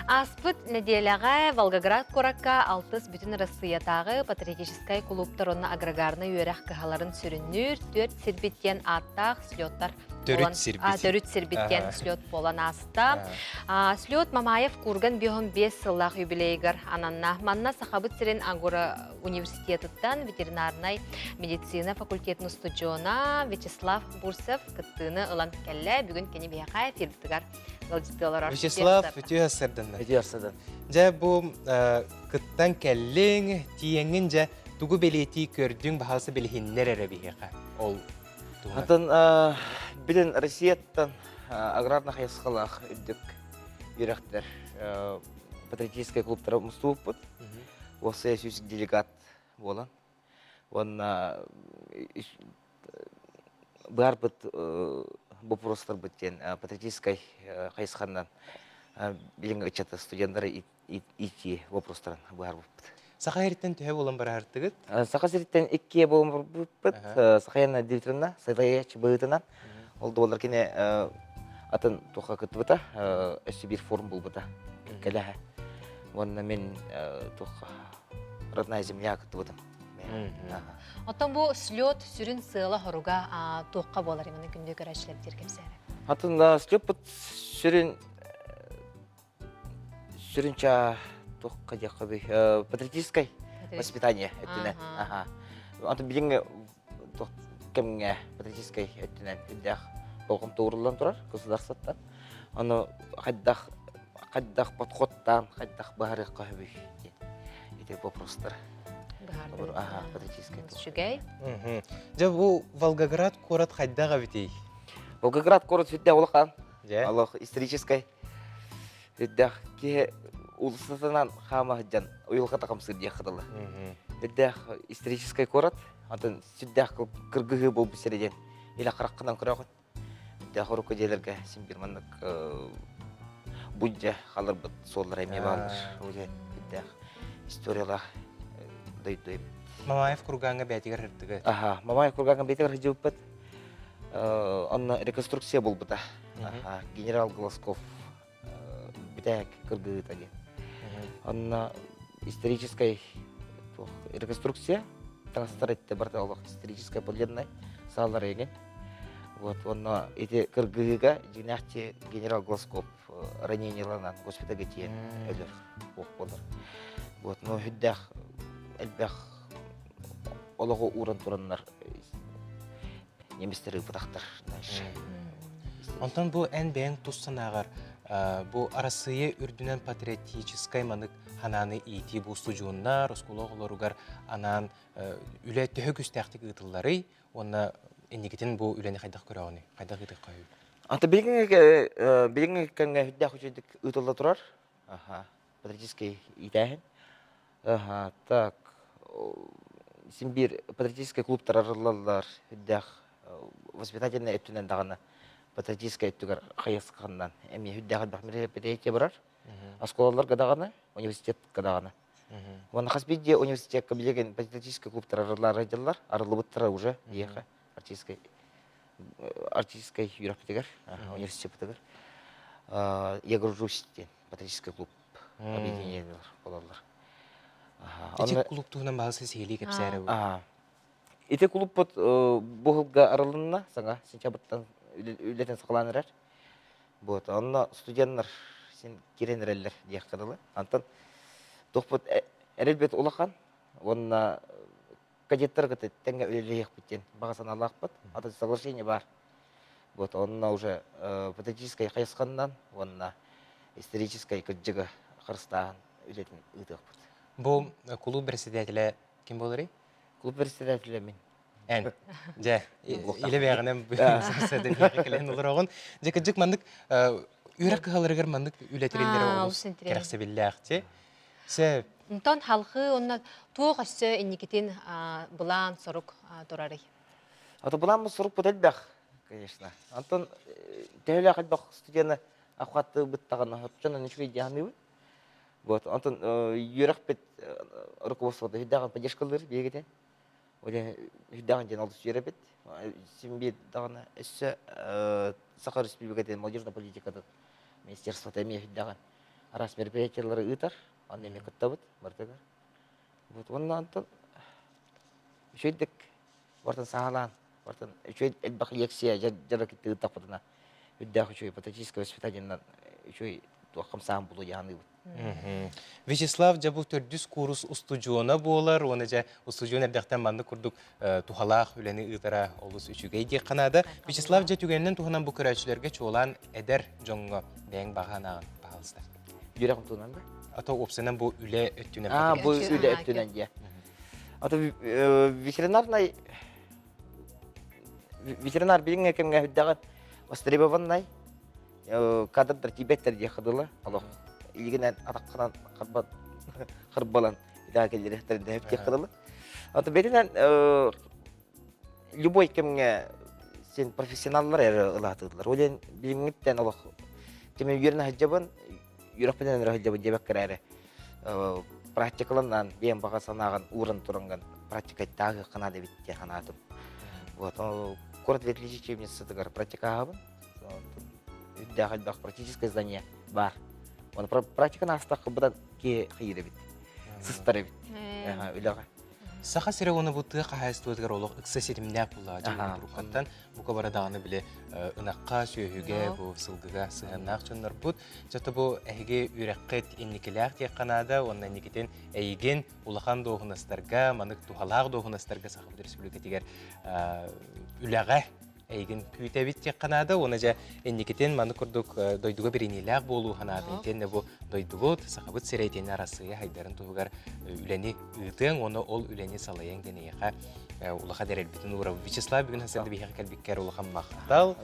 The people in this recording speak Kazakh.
Аспыт неделяға Волгоград коракка алтыс бүтін Россиятағы патриотическай клубтарына аграгарны үйерәқ кахаларын сүріннүр, төрт сирбиттен аттақ слеттар Төрүт сирбиттен слет болан аста. Слет Мамаев курган бүйім 5 сыллақ юбилейгар ананна. Манна сақабыт сирен Агора университетіттен ветеринарнай медицина факультетінің студиона Вячеслав Бурсев кыттыны ылан кәлі бүгін кені бияқай фирбіттігар. Вячеслав, өте асырдыңды. Өте асырдың. Жа бұл кыттан кәлің, тиеңін жа тугу белети көрдің бағасы белхиннер әрі бияқа. Ол Атын білін Россияттан аграрна хайсқалақ үддік үйректер патриотический клубтары мұстуып бұд. Осы сөзік делегат болан. Онна бар бұд бұпырыстар бұттен патриотический хайсқаннан біліңгі үтчаты студенттары ити бұпырыстарын бар бұд. Сақа ерттен түйе болан бір артығыт? Сақа серттен екке болан бұд. Сақаяна директорына, сайдаяч бұғытынан. Олды олар кене атын тоқа күтті бұта, өсі бір форм бұл бұта. Кәләхі. Онына мен тоқа родная земля күтті бұтым. Оттан бұл слет сүрін сыйла хоруга тоққа болар емені күнде көрәшілер дергемсәрі? Атын слет бұт сүрінча тоққа деққа бүй. Патриотическое воспитание. Атын біліңгі кемге патриотической өттінен үддәқ болғым тоғырылан тұрар, государстваттан. Оны қайдақ подходтан, қайдақ бағары қағыбүй. Ете вопростар. Патриотической. Шүгей? Жа бұл Волгоград корат қайдаға бітей? Волгоград корат үддәқ олықан. Жа? Аллах исторической үддәқ ке улысатынан қама жан ұйылға тақам сырдия қыдылы. Үддәқ исторической корат. Антон сүддәқ кыргығы бол бісереден елі қараққынан күрағын. Үддәқ ұрықы делерге сен бірмандық бұджа қалыр бұд солар әме бағылыр. Үддәқ историялар дойып. Мамаев курганға бәтігер үрдігі? Мамаев курганға бәтігер үрдігі бұд. Онна реконструкция бол бұда. Генерал Глазков бітәк кыргығы тәген. Онна историческая реконструкция трансстаретте барда олық историческая подледная салар еген. Вот онна эти кыргыга жинахте генерал Глазков раненияланан госпитальга тиен өлөр оқ болар. Вот но хүддәқ әлбәқ олығы уран тураннар неместері бұтақтар. Онтан бұл ән бәң тұссанағар бұл арасые үрдінен патриотическай манық хананы ити бұл студионна, Роскологолоругар анан үлі түхі күстәқтік ұтылары, оны әнекетін бұл үләні қайдақ көрауыны, қайдақ ұтық қайып? Анта біліңі кәнге хүддәқ үчедік ұтылда тұрар, патриотическай итәхін. Так, сен бір патриотическай клубтар арылалар хүддәқ воспитательный өттінен дағаны патриотическай өттігер қайысқаннан әме хүддәғын бақ мероприятие барар. Асколалар қадағаны, университет қадағаны. Оны қасбейде университетке білеген патриотический клубтар арылар радиалар, арылы бұттыра уже еқі артистическай юрапетігер, университет бұтығыр. Егор Жуситен, патриотический клуб объединениялар болалар. Эти клуб туғынан бағысы сейлі кәпсәрі бұл? Эти клуб бұғылға арылынна, саңа сентябрьтан үлетен сақыланырар. Онна студенттар сен керенірелер дейік қадылы. Антон тоқпыт әрелбет олақан, онна кадеттар қыты тәңгі өлелейік біттен бағасын алақ бұд. Ата соглашение бар. Онна уже патриотическай қайысқаннан, онна историческай күджігі қырыстаған үлетін ұйтық бұд. Бұл клуб председателі кем болыры? Клуб председателі мен. Ән, жа, илі бәғінен сөзді бейгі кілін олар оғын. Жекі жүк мандық үйрек қағаларығыр мандық үләтірелері оғыз керексе білі әқте. Онтан халқы онна туық өсі әнекетін бұлан сұрық тұрары? Бұлан сұрық бұд әлбәқ, конечно. Антон тәуілі ақылбақ студияны ақуатты бұттағаны жана нешірей дейяны бұд. Антон үйрек бет руководствода хүддаған поддержкалары бейгеден. Хүддаған ден алды сүйері бет. Сенбе дағына өсі Саха Республикаден молодежная политикада министерство тәме хүддаған. арас мероприятиялары ытар, аны эме кыттабыт, бартыгар. Вот оннан тон үшөйдік, бартын сағалан, бартын үшөйд элбақ лекция жара кетті ытақ бұтына. Үддәқ үшөй патетическое воспитаниянан үшөй туаққам сағын бұлы яғаны бұд. Вячеслав жа бұл төрдүс курс устудиона болар, оны жа устудион әрдіқтен манды күрдік тухалақ үләні ұйтара олыс үшіге де қанады. Вячеслав жа түгенінен туханан бұл көрәчілерге чоолан әдер жоңғы бәң бағанағын бағалыстар. Жүрәқым туынан ба? Ата опсынан бұл үле өттінен Бұл үлі өттінен, иә. Ата ветеринар білің әкемге хүддаған востребованный кадрдар тибеттер де қыдылы. Илгенен атаққанан қырбалан идагелері әттерінде өпте қыдылы. Ата бетінен любой кемге сен профессионаллар әрі ұлатыдылар. Олен біліңіттен олық кемен үйеріне хаджабын, Юраппенен хаджабын дебеккер әрі практикаланнан бейін баға санаған урын тұрынған практикаттағы қанады бітте қанадым. Город ветлечебницы тыгар практикаабын. Үддәғалбақ практическое здание бар. Оны практиканы астақы бұдан ке қиыры бит. Сыстары бит. Үліға. Сақа сірі оны бұтты қағайыстуыдығар олық үксі серімнәп бұла. Жауын бұрқаттан бұқа барадағаны біле ұнаққа, сүйіге, бұл сылғыға сығаннақ жонлар бұд. Жаты бұл әйге үйрәққет еннекеләқ тек қанады, онын әйнекетен әйген ұлақан доғынастарға, манық тухалақ доғынастарға сақыбыды республикатегер үләға әйген күйтәбет тек қанады, оны жа әйнекетен манық күрдік дойдуға бір енеләқ болу қанады. Ентен бұл дойдуғыт сақыбыд сірәйтен арасыға хайдарын тұғығар үләне ұйтың, оны ол үләне салайын денеға улаха дәрелбетін ұра. Вячеслав бүгін хасарды бейхақ кәлбеккер улахан мақтал.